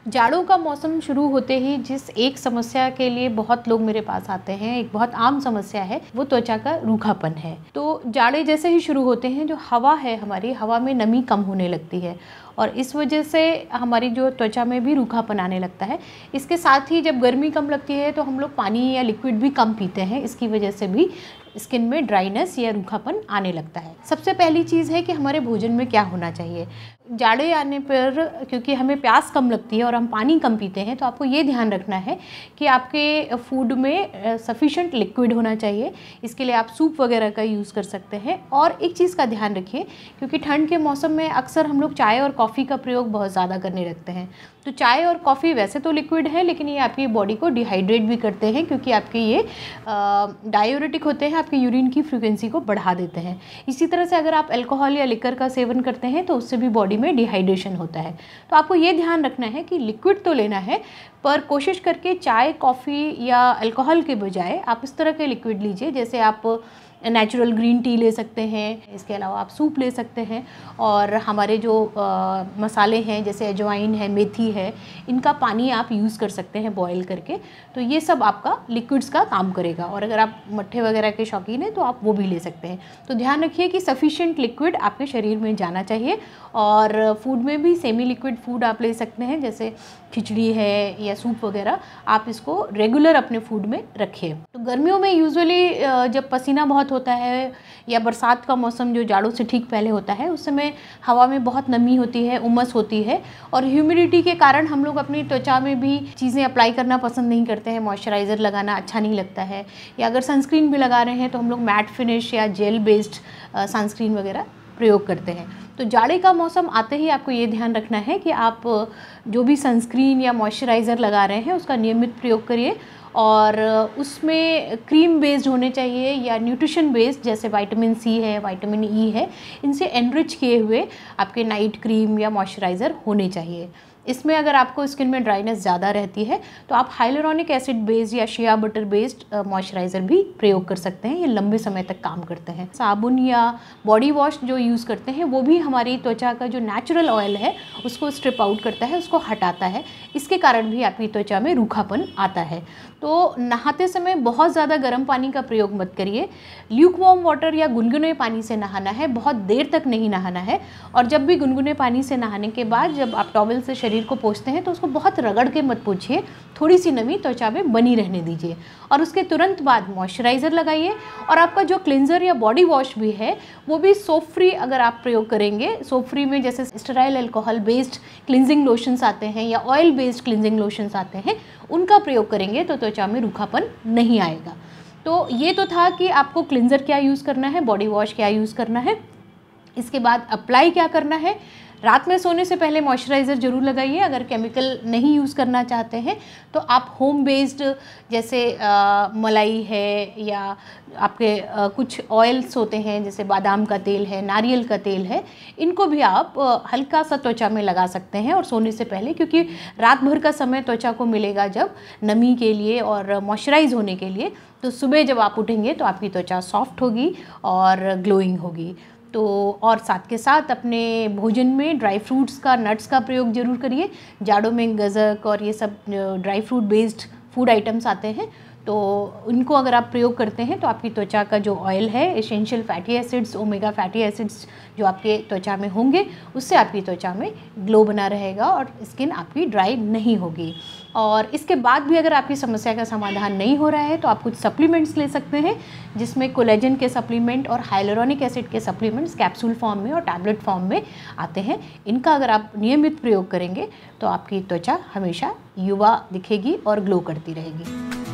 जाड़ों का मौसम शुरू होते ही जिस एक समस्या के लिए बहुत लोग मेरे पास आते हैं, एक बहुत आम समस्या है, वो त्वचा का रूखापन है। तो जाड़े जैसे ही शुरू होते हैं, जो हवा है हमारी हवा में नमी कम होने लगती है और इस वजह से हमारी जो त्वचा में भी रूखापन आने लगता है। इसके साथ ही जब गर्मी कम लगती है तो हम लोग पानी या लिक्विड भी कम पीते हैं, इसकी वजह से भी स्किन में ड्राइनेस या रूखापन आने लगता है। सबसे पहली चीज़ है कि हमारे भोजन में क्या होना चाहिए। जाड़े आने पर क्योंकि हमें प्यास कम लगती है और हम पानी कम पीते हैं, तो आपको ये ध्यान रखना है कि आपके फूड में सफिशेंट लिक्विड होना चाहिए। इसके लिए आप सूप वगैरह का यूज़ कर सकते हैं। और एक चीज़ का ध्यान रखिए, क्योंकि ठंड के मौसम में अक्सर हम लोग चाय और कॉफ़ी का प्रयोग बहुत ज़्यादा करने लगते हैं। तो चाय और कॉफ़ी वैसे तो लिक्विड है, लेकिन ये आपकी बॉडी को डिहाइड्रेट भी करते हैं, क्योंकि आपके ये डायूरेटिक होते हैं, आपके यूरिन की फ्रीक्वेंसी को बढ़ा देते हैं। इसी तरह से अगर आप अल्कोहल या लिकर का सेवन करते हैं तो उससे भी बॉडी में डिहाइड्रेशन होता है। तो आपको ये ध्यान रखना है कि लिक्विड तो लेना है, पर कोशिश करके चाय, कॉफ़ी या अल्कोहल के बजाय आप इस तरह के लिक्विड लीजिए। जैसे आप नेचुरल ग्रीन टी ले सकते हैं, इसके अलावा आप सूप ले सकते हैं। और हमारे जो मसाले हैं जैसे अजवाइन है, मेथी है, इनका पानी आप यूज़ कर सकते हैं बॉयल करके। तो ये सब आपका लिक्विड्स का काम करेगा। और अगर आप मट्ठे वगैरह के शौकीन हैं तो आप वो भी ले सकते हैं। तो ध्यान रखिए कि सफिशिएंट लिक्विड आपके शरीर में जाना चाहिए। और फूड में भी सेमी लिक्विड फूड आप ले सकते हैं, जैसे खिचड़ी है या सूप वगैरह, आप इसको रेगुलर अपने फूड में रखिए। तो गर्मियों में यूजुअली जब पसीना बहुत होता है या बरसात का मौसम जो जाड़ों से ठीक पहले होता है, उस समय हवा में बहुत नमी होती है, उमस होती है और ह्यूमिडिटी के कारण हम लोग अपनी त्वचा में भी चीज़ें अप्लाई करना पसंद नहीं करते हैं। मॉइस्चराइज़र लगाना अच्छा नहीं लगता है, या अगर सनस्क्रीन भी लगा रहे हैं तो हम लोग मैट फिनिश या जेल बेस्ड सनस्क्रीन वगैरह प्रयोग करते हैं। तो जाड़े का मौसम आते ही आपको ये ध्यान रखना है कि आप जो भी सनस्क्रीन या मॉइस्चराइज़र लगा रहे हैं उसका नियमित प्रयोग करिए। और उसमें क्रीम बेस्ड होने चाहिए या न्यूट्रिशन बेस्ड, जैसे विटामिन सी है, विटामिन ई है, इनसे एनरिच किए हुए आपके नाइट क्रीम या मॉइस्चराइज़र होने चाहिए। इसमें अगर आपको स्किन में ड्राइनेस ज़्यादा रहती है तो आप हाइलुरोनिक एसिड बेस्ड या शिया बटर बेस्ड मॉइस्चराइज़र भी प्रयोग कर सकते हैं। ये लंबे समय तक काम करते हैं। साबुन या बॉडी वॉश जो यूज़ करते हैं वो भी हमारी त्वचा का जो नेचुरल ऑयल है उसको स्ट्रिप आउट करता है, उसको हटाता है। इसके कारण भी आपकी त्वचा में रूखापन आता है। तो नहाते समय बहुत ज़्यादा गर्म पानी का प्रयोग मत करिए। ल्यूकवार्म वाटर या गुनगुने पानी से नहाना है, बहुत देर तक नहीं नहाना है। और जब भी गुनगुने पानी से नहाने के बाद जब आप टॉवल से शरीर को पोंछते हैं तो उसको बहुत रगड़ के मत पोंछिए, थोड़ी सी नमी त्वचा में बनी रहने दीजिए। और उसके तुरंत बाद मॉइस्चराइज़र लगाइए। और आपका जो क्लिंजर या बॉडी वॉश भी है वो भी सोप फ्री अगर आप प्रयोग करेंगे, सोप फ्री में जैसे sterile alcohol based cleansing lotions आते हैं या ऑयल बेस्ड क्लिंजिंग लोशंस आते हैं, उनका प्रयोग करेंगे तो त्वचा में रूखापन नहीं आएगा। तो ये तो था कि आपको क्लिंजर क्या यूज़ करना है, बॉडी वॉश क्या यूज़ करना है। इसके बाद अप्लाई क्या करना है, रात में सोने से पहले मॉइस्चराइज़र ज़रूर लगाइए। अगर केमिकल नहीं यूज़ करना चाहते हैं तो आप होम बेस्ड जैसे मलाई है या आपके कुछ ऑयल्स होते हैं जैसे बादाम का तेल है, नारियल का तेल है, इनको भी आप हल्का सा त्वचा में लगा सकते हैं और सोने से पहले, क्योंकि रात भर का समय त्वचा को मिलेगा जब नमी के लिए और मॉइस्चराइज होने के लिए। तो सुबह जब आप उठेंगे तो आपकी त्वचा सॉफ्ट होगी और ग्लोइंग होगी। तो और साथ के साथ अपने भोजन में ड्राई फ्रूट्स का, नट्स का प्रयोग जरूर करिए। जाड़ों में गज़क और ये सब dry fruit based food items आते हैं, तो उनको अगर आप प्रयोग करते हैं तो आपकी त्वचा का जो ऑयल है, essential fatty acids, omega fatty acids जो आपके त्वचा में होंगे, उससे आपकी त्वचा में ग्लो बना रहेगा और स्किन आपकी ड्राई नहीं होगी। और इसके बाद भी अगर आपकी समस्या का समाधान नहीं हो रहा है तो आप कुछ सप्लीमेंट्स ले सकते हैं, जिसमें कोलेजन के सप्लीमेंट और हाइलुरोनिक एसिड के सप्लीमेंट्स कैप्सूल फॉर्म में और टैबलेट फॉर्म में आते हैं। इनका अगर आप नियमित प्रयोग करेंगे तो आपकी त्वचा हमेशा युवा दिखेगी और ग्लो करती रहेगी।